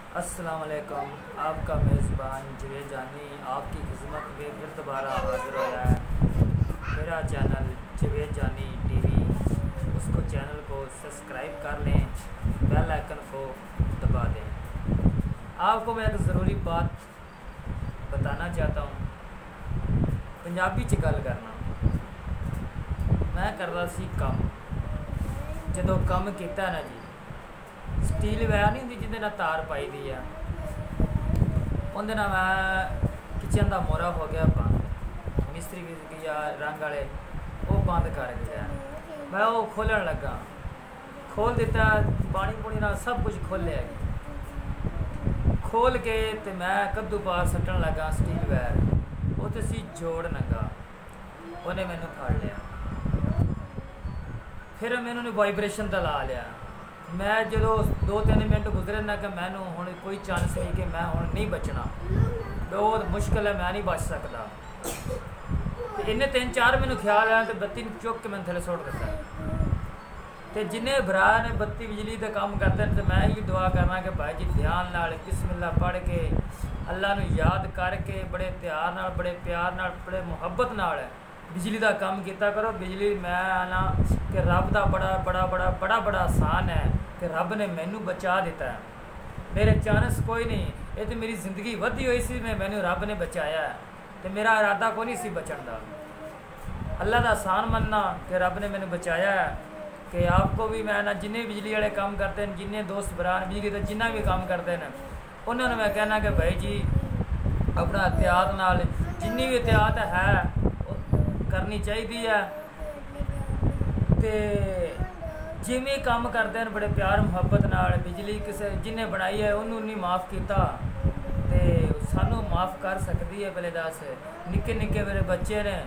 अस्सलाम वालेकुम। आपका मेज़बान जवेद जानी आपकी खिदमत में फिर दोबारा हाज़िर होया है। मेरा चैनल जवेद जानी टीवी, उसको चैनल को सब्सक्राइब कर लें, बेल आइकन को दबा दें। आपको मैं एक ज़रूरी बात बताना चाहता हूँ। पंजाबी च गल करना। मैं करदा सी कम, जदों कम किया ना जी, स्टील वैर नहीं होंगी जिंदे नाल तार पाई दी है, उहदे नाल मैं किचन का मोहरा हो गया बंद। मिस्त्री या रंग वाले वो बंद कर गया। मैं वो खोलन लगा, खोल दिता, पानी पूनी नाल सब कुछ खोलिया। खोल के ते मैं कद्दू पा सट्टन लगा स्टील वैर, वो तो सी जोड़ नंगा, उन्हें मैनू फड़ लिया। फिर मैंने वाइब्रेशन का ला लिया। मैं जो 2-3 मिनट गुजरे ना कि मैनू हुण कोई चांस नहीं कि मैं हुण नहीं बचना, बहुत मुश्किल है, मैं नहीं बच सकता। इन्हें 3-4 मैनू ख्याल आया तो बत्ती चुक के मैंने थले सुट दिता। तो जिन्हें भरा ने बत्ती बिजली का काम करते हैं, तो मैं ही दुआ करना कि भाई जी ध्यान नाल बिस्मिल्लाह पढ़ के अल्लाह नू याद करके बड़े ध्यान नाल, बड़े प्यार नाल, बड़े मुहब्बत नाल बिजली का काम किया करो। बिजली मैं आना कि रब का बड़ा बड़ा बड़ा बड़ा बड़ा आसान है कि रब ने मैनू बचा दिता है। मेरे चांस कोई नहीं, ये तो मेरी जिंदगी वधी हुई सी, मैनू रब ने बचाया है, तो मेरा इरादा कोई नहीं सी बचन का। अल्लाह का आसान मनना कि रब ने मैनू बचाया है। कि आपको भी मैं ना जिन्हें बिजली वाले काम करते हैं, जिन्हें दोस्त बरान बिजली का जिन्ना भी काम करते हैं, उन्होंने मैं कहना कि भाई जी अपना एहतियात नाल जिन्नी भी एहतियात है करनी चाहिए है। तो जिमें काम करते हैं बड़े प्यार मुहब्बत नाल, बिजली किसी जिन्हें बनाई है उन्होंने नहीं माफ़ किया तो सानू माफ़ कर सकती है। पहले दस निक्के निक्के मेरे बच्चे ने,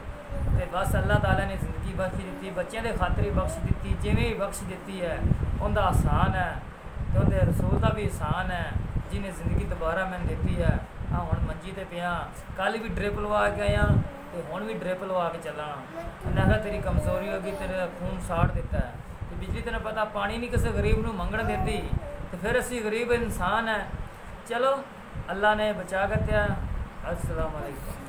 तो बस अल्लाह ताला ने जिंदगी बख्श दी, बच्चों के खातर ही बख्श दी, जिमें भी बख्श दी है उनका आसान है, तो उनके रसूल का भी आसान है जिन्हें जिंदगी दोबारा मैंने दी है। हाँ हुण मंजी ते पिया, कल भी ड्रिप लवा के आया तो हुण भी ड्रिप लवा के चलना। उन्हें आखिया तेरी कमजोरी होगी, तेरे खून साड़ दिता है। तो बिजली तेन पता पानी नहीं किसी गरीब नूं मंगण देती, तो फिर असी गरीब इंसान है। चलो अल्लाह ने बचा के दिया। अस्सलाम वालेकुम।